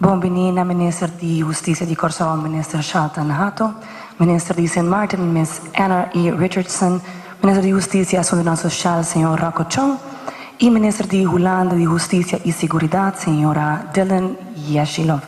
Bombini minister di Justicia di Kosovo, minister Shaltan Hato, minister di St. Martin, Miss Anna E. Richardson, minister di Justicia e Solidariedad Social, signor Rocco Chong, e minister di Holanda di Justicia e Seguridad, signora Dylan Yashilov.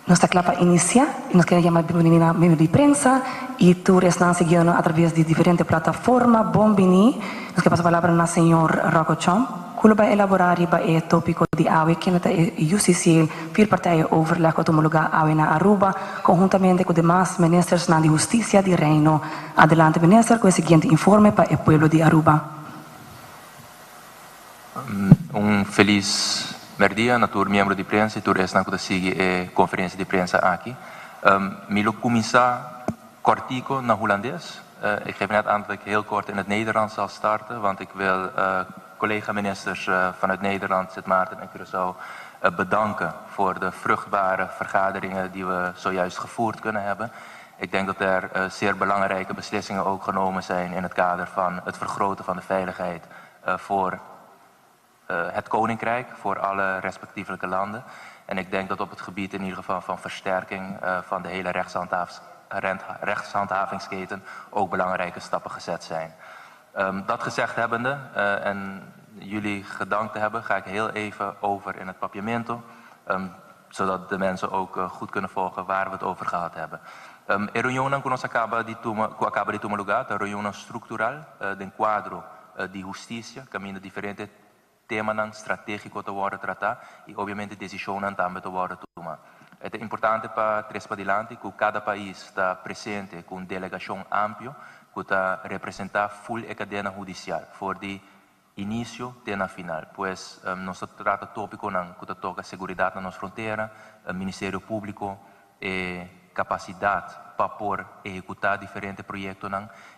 Nuestra clapa inicia, nos queremos llamar bienvenida a medio de prensa y tú estás siguiendo a través de diferentes plataformas. Bombini, nos que pasa palabra al señor Rocco Chong. Kulo bij elaborari bij het topico di AWE, que nota UCC, vier partijen overleg wat omologa AWE na Aruba, conjuntamente con demás ministers na de Justicia di Reino. Adelante minister, con el siguiente informe para el pueblo de Aruba. Un feliz merdia na tour membro di prensa e tour esna que sigue a conferência de prensa aqui. Milo começar kortico na holandês. Ik geef net aan dat ik heel kort in het Nederlands zal starten, want ik wil collega-ministers vanuit Nederland, Sint Maarten en Curaçao bedanken voor de vruchtbare vergaderingen die we zojuist gevoerd kunnen hebben. Ik denk dat er zeer belangrijke beslissingen ook genomen zijn in het kader van het vergroten van de veiligheid voor het Koninkrijk, voor alle respectievelijke landen. En ik denk dat op het gebied in ieder geval van versterking van de hele rechtshandhavingsketen ook belangrijke stappen gezet zijn. Dat gezegd hebbende en jullie gedankt te hebben, ga ik heel even over in het papiamento, zodat de mensen ook goed kunnen volgen waar we het over gehad hebben. A reunião que nós acaba de tomar lugar, a reunião structural do quadro de justiça, caminho diferente tema stratégico te worden tratado e obviamente decisões também te worden tomar. É importante para três para diante que cada país está presente com delegação ampla que está representar full a cadena judicial, for de início até na final. Pois nós trata tópico que toca segurança na nossa fronteira, Ministério Público e capacidade para por executar diferentes projetos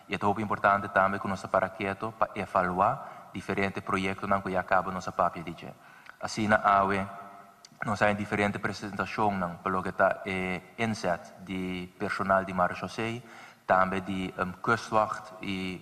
e é muito importante também que nós para quieto para evaluar diferentes projetos que acabam nossa papel de gente. Assim na AWE nós temos diferentes apresentações pelo que está inzet de personal de marechaussee, também de kustwacht e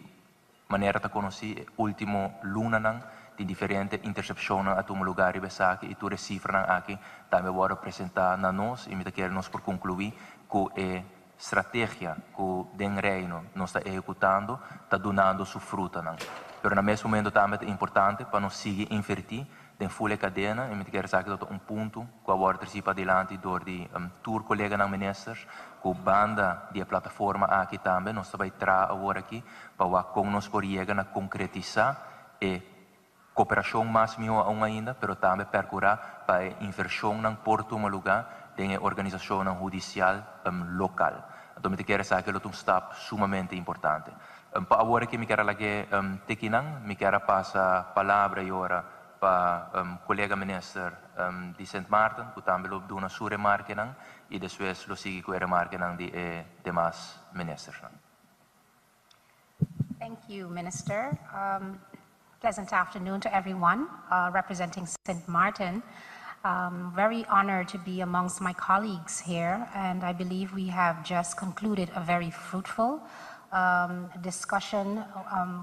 maneira de conhecer último luna de diferentes intercepções a um lugar e saque e todas as cifras aqui também vão apresentar na nós e me queremos por concluir que a estratégia que o reino nós está executando está dando sua fruta. Mas no mesmo momento também é importante para nós seguir invertir em full cadena e me quero dizer que é ponto que agora participa adiante door de tour colega na ministers com banda de plataforma aqui também nós vai trazer agora aqui para com nós por chegar a concretizar e cooperação mais melhor ainda, pero também procurar para inversão em porto um lugar de organização judicial local. Então me quero dizer que é um step sumamente importante. Para agora que me quero lagi tekinang, me quero passar a palavra agora para colega minister de St. Maarten, que também lo dona sua remarque e depois lo sigue com a remarque de demais ministers. Thank you, Minister. Pleasant afternoon to everyone representing St. Martin. Very honored to be amongst my colleagues here, and I believe we have just concluded a very fruitful discussion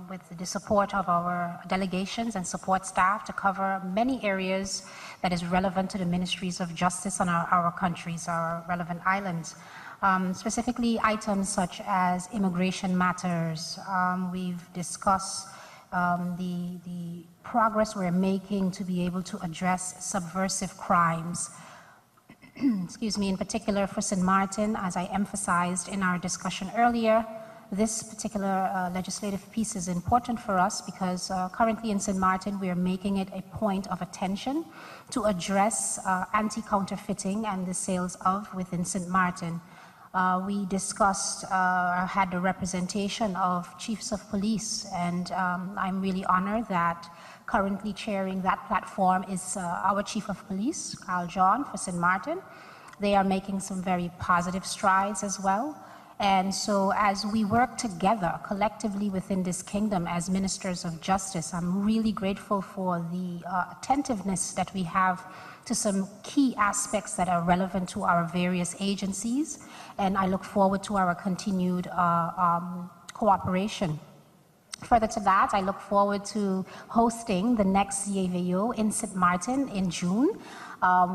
with the support of our delegations and support staff to cover many areas that is relevant to the ministries of justice on our countries, our relevant islands. Specifically items such as immigration matters. We've discussed the progress we're making to be able to address subversive crimes. Excuse me, in particular for St. Martin, as I emphasized in our discussion earlier, this particular legislative piece is important for us because currently in St. Martin we are making it a point of attention to address anti-counterfeiting and the sales of within St. Martin. We discussed, had the representation of chiefs of police, and I'm really honored that currently chairing that platform is our chief of police, Carl John, for St. Martin. They are making some very positive strides as well. And so as we work together collectively within this kingdom as ministers of justice, I'm really grateful for the attentiveness that we have to some key aspects that are relevant to our various agencies. And I look forward to our continued cooperation. Further to that, I look forward to hosting the next CAVO in St. Martin in June,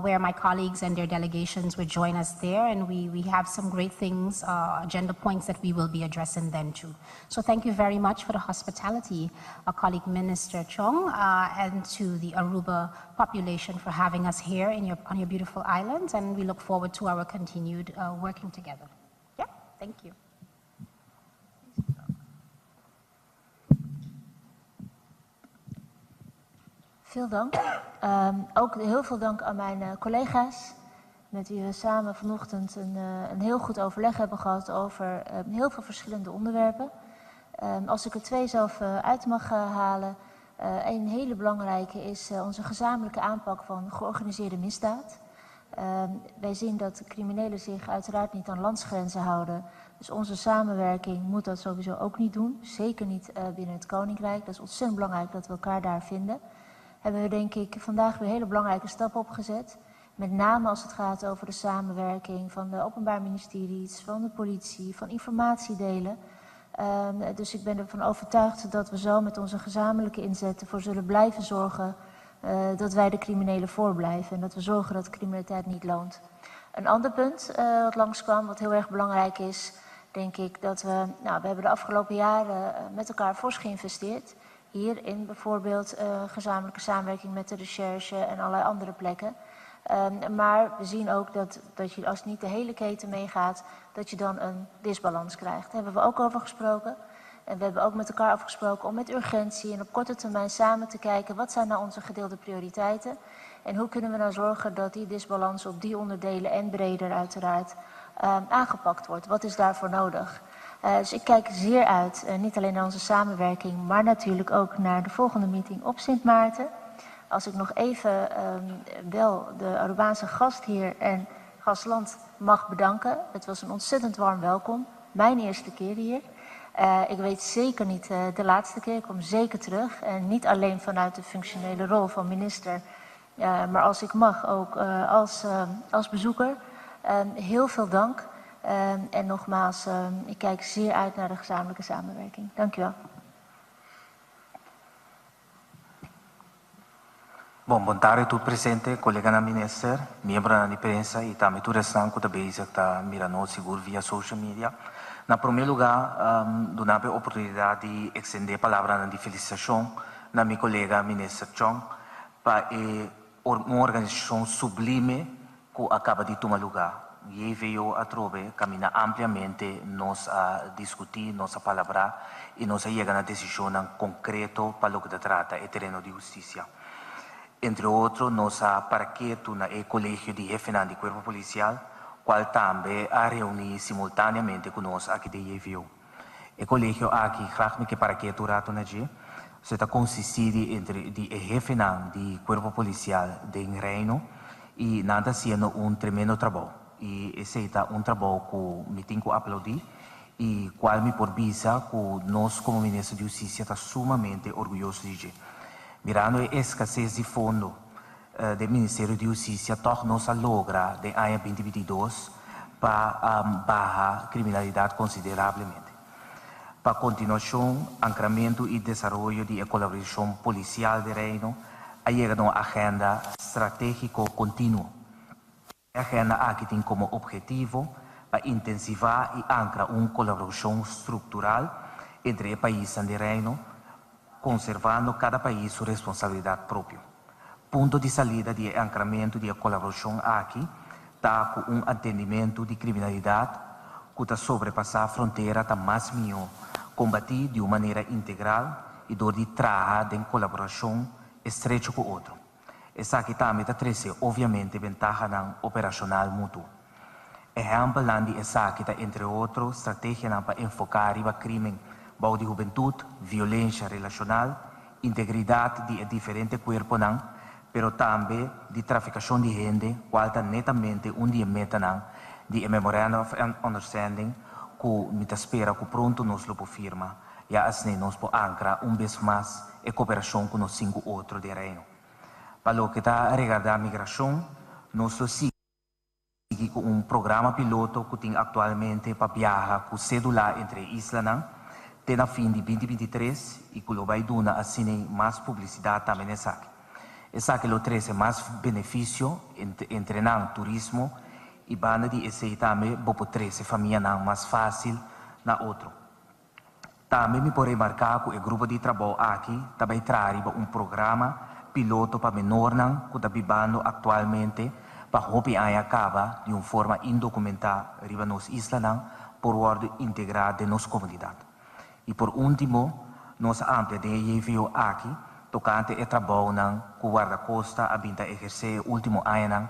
where my colleagues and their delegations will join us there, and we have some great things, agenda points that we will be addressing then too. So thank you very much for the hospitality, colleague Minister Chong, and to the Aruba population for having us here on your beautiful island, and we look forward to our continued working together. Yeah, thank you. Veel dank. Ook heel veel dank aan mijn collega's, met wie we samen vanochtend een heel goed overleg hebben gehad over heel veel verschillende onderwerpen. Als ik er twee zelf uit mag halen, een hele belangrijke is onze gezamenlijke aanpak van georganiseerde misdaad. Wij zien dat criminelen zich uiteraard niet aan landsgrenzen houden. Dus onze samenwerking moet dat sowieso ook niet doen. Zeker niet binnen het Koninkrijk. Dat is ontzettend belangrijk dat we elkaar daar vinden. Hebben we denk ik vandaag weer hele belangrijke stappen opgezet. Met name als het gaat over de samenwerking van de Openbaar Ministeries, van de politie, van informatiedelen. Dus ik ben ervan overtuigd dat we zo met onze gezamenlijke inzet ervoor zullen blijven zorgen dat wij de criminelen voorblijven. En dat we zorgen dat de criminaliteit niet loont. Een ander punt wat langskwam, wat heel erg belangrijk is, denk ik dat we hebben de afgelopen jaren met elkaar fors geïnvesteerd. Hierin bijvoorbeeld gezamenlijke samenwerking met de recherche en allerlei andere plekken. Maar we zien ook dat je als niet de hele keten meegaat, dat je dan een disbalans krijgt. Daar hebben we ook over gesproken. En we hebben ook met elkaar afgesproken om met urgentie en op korte termijn samen te kijken wat zijn nou onze gedeelde prioriteiten. En hoe kunnen we nou zorgen dat die disbalans op die onderdelen en breder uiteraard aangepakt wordt. Wat is daarvoor nodig? Dus ik kijk zeer uit, niet alleen naar onze samenwerking, maar natuurlijk ook naar de volgende meeting op Sint Maarten. Als ik nog even wel de Arubaanse gastheer en gastland mag bedanken. Het was een ontzettend warm welkom. Mijn eerste keer hier. Ik weet zeker niet de laatste keer. Ik kom zeker terug. En niet alleen vanuit de functionele rol van minister, maar als ik mag ook als bezoeker. Heel veel dank. En nogmaals, ik kijk zeer uit naar de gezamenlijke samenwerking. Dank u wel. Bom tarde tudo presente, colega na minister, membro na imprensa e também tudo restante que está bezig tá mirando seguro via social media. Na primeiro lugar, donar a oportunidade de estender a palavra de felicitação na minha colega minister Chong para uma organização sublime que acaba de tomar lugar. E veio a trove, caminha ampliamente, nós a discutir, nós a palabrar e nós a chegar na decisão concreta para o que trata o terreno de justiça. Entre outros, nós a paraqueto na Colégio de Jefes de Corpo Policial, qual também a reunir simultaneamente conosco aqui de EVO. O colégio aqui, graag me que paraqueto rato na G, se está consistido entre de Jefes de Corpo Policial de Reino e nada sendo tremendo trabalho. E esse é trabalho que me tenho que aplaudir e qual me por visa que nós como Ministro de Justiça está sumamente orgulhoso de. Mirando a escassez de fundo do Ministério de Justiça, toch nos logra de ano 2022 para baixar a criminalidade consideravelmente. Para continuação, ancramento e desenvolvimento de colaboração policial de Reino, a chegar a uma agenda estratégica contínua. A agenda aqui tem como objetivo para intensivar e ancrar uma colaboração estrutural entre os países de Reino, conservando cada país sua responsabilidade própria. Ponto de saída de ancramento de colaboração aqui está com entendimento de criminalidade que está sobrepassar a fronteira está mais melhor, combater de uma maneira integral e dor de trabalhar em colaboração estreita com o outro. Essa aqui também está trazendo, obviamente, vantagem operacional mútua. Exemplo de essa aqui está, entre outros, estratégia para enfocar o crime bouw de juventude, violência relacional, integridade de diferentes corpos, pero também de traficação de gente, qual está netamente dia meta de Memorandum of Understanding, que me espera que pronto nos lo firma, e assim nos po ancrar vez mais a cooperação com os 5 outros de Reino. Para o que está a regardar a migração, nós seguimos com programa piloto que tem atualmente para viajar com cédula entre islas, Tena fim de 2023, e que vai dar assim mais publicidade também nessa aqui. Essa que lo traz mais benefício entre o turismo e banda de esse também bopo traz família mais fácil na outro. Também me pode marcar que o grupo de trabalho aqui também traz programa piloto para menor que está vivendo atualmente para hopi aí acaba de forma indocumentada riba nos islas por ordem integrada de nossa comunidade. E por último, nossa ampla de EVO aqui tocante o trabalho com o guarda-costa a vinda exercer o último ano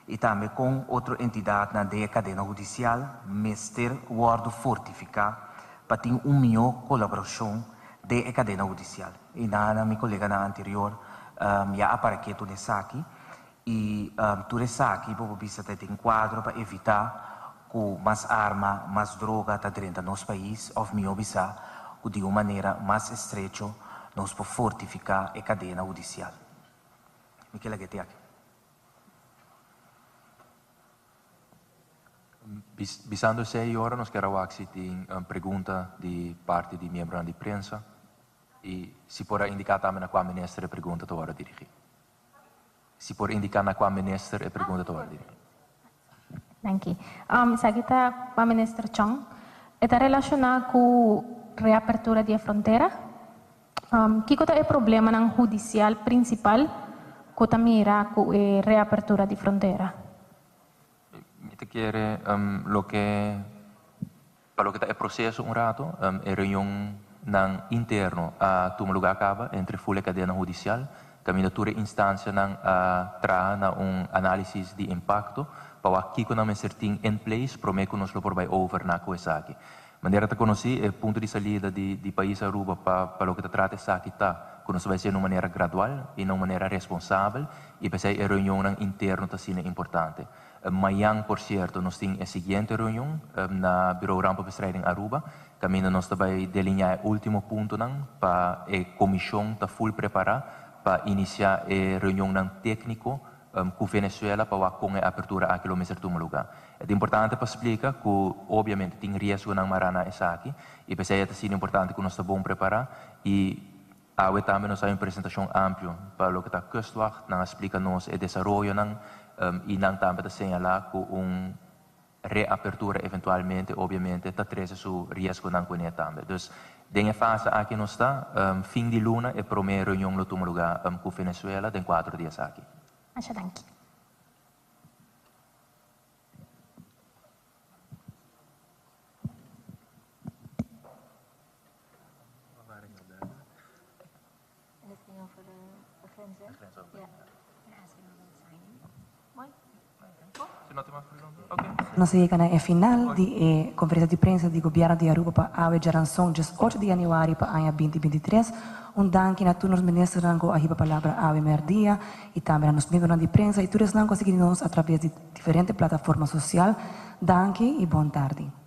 e também com outra entidade na cadena judicial, mestre guarda fortificar para ter melhor colaboração da cadena judicial. E na minha colega na anterior já apareceu nessa aqui e tudo isso aqui para você ter um quadro para evitar que mais arma, mais droga está dentro do nosso país ou melhor que de uma maneira mais estreita nós podemos fortificar a cadena judicial. Michele Ghetti aqui. Bisando 6 horas, nós queremos fazer uma pergunta de parte de membros da imprensa e se pode indicar também na qual ministra a pergunta que vai dirigir. Se pode indicar na qual ministra a pergunta que vai dirigir. Thank you. Sa kita, Pak Minister Chong, está relacionado com reapertura de fronteira. Kiko é o problema ng judicial principal que mira com a reapertura de fronteira? Te quiere para lo que está el proceso un rato, el reunión interno a tu lugar acaba entre full cadena judicial, caminatura instancia traga un análisis de impacto para que con una certain in place prometo nos lo por by over na coisa aqui. Maneira te conheci o ponto de saída de país Aruba para lo que te trata essa aqui tá, que nos vai ser de uma maneira gradual e de uma maneira responsável e para a reunião interna está sendo importante. Amanhã, por certo, nós temos a seguinte reunião na Bureau Rampenbestrijding Aruba. Caminho nós vai delinear o último ponto para a comissão está full preparada para iniciar a reunião técnico com Venezuela para com a abertura aqui no mesmo lugar. É importante para explicar que, obviamente, tem risco na marana essa aqui e para isso é importante que nós estamos preparados e também nós temos uma apresentação ampla para o que está a Kustwacht, explica-nos o desenvolvimento e também señalar que uma reapertura eventualmente, obviamente, está trazendo seu risco na comunidade também. Então, nessa fase aqui nós está, fim de luna, é a primeira reunião no último lugar com Venezuela, em 4 dias aqui. Asha, thank you. Nós chegamos ao final da conferência de imprensa do governo de Aruba para a geração 18 de janeiro para o ano 2023. Danke a todos os ministros que a palavra a Merdia e também a nos membros de imprensa e todos que seguem nos através de diferentes plataformas sociais. Danke e boa tarde.